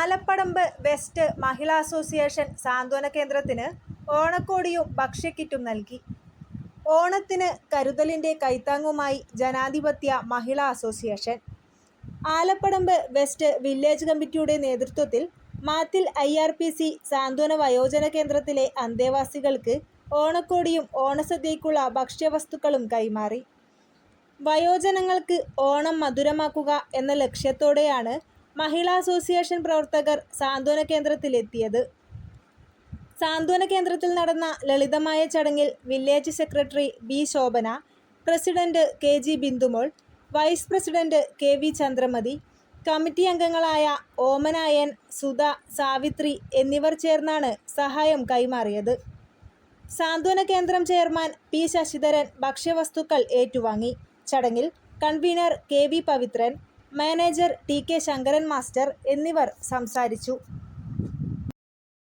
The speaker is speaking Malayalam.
ആലപ്പടമ്പ് വെസ്റ്റ് മഹിളാ അസോസിയേഷൻ സാന്ത്വന കേന്ദ്രത്തിന് ഓണക്കോടിയും ഭക്ഷ്യക്കിറ്റും നൽകി. ഓണത്തിന് കരുതലിന്റെ കൈത്താങ്ങുമായി ജനാധിപത്യ മഹിളാ അസോസിയേഷൻ. ആലപ്പടമ്പ് വെസ്റ്റ് വില്ലേജ് കമ്മിറ്റിയുടെ നേതൃത്വത്തിൽ മാത്തിൽ IRPC സാന്ത്വന വയോജന കേന്ദ്രത്തിലെ അന്തേവാസികൾക്ക് ഓണക്കോടിയും ഓണസദ്യയ്ക്കുള്ള ഭക്ഷ്യവസ്തുക്കളും കൈമാറി. വയോജനങ്ങൾക്ക് ഓണം മധുരമാക്കുക എന്ന ലക്ഷ്യത്തോടെയാണ് മഹിളാ അസോസിയേഷൻ പ്രവർത്തകർ സാന്ത്വന കേന്ദ്രത്തിലെത്തിയത്. സാന്ത്വന കേന്ദ്രത്തിൽ നടന്ന ലളിതമായ ചടങ്ങിൽ village secretary B. Shobhana, president KG. Bindumol, vice president KV. Chandramathi, committee അംഗങ്ങളായ ഓമന N, സുധ, സാവിത്രി എന്നിവർ ചേർന്നാണ് സഹായം കൈമാറിയത്. സാന്ത്വന കേന്ദ്രം ചെയർമാൻ P. ശശിധരൻ ഭക്ഷ്യവസ്തുക്കൾ ഏറ്റുവാങ്ങി. ചടങ്ങിൽ convener KV. Pavithran, manager TK. Sankaran master എന്നിവർ സംസാരിച്ചു.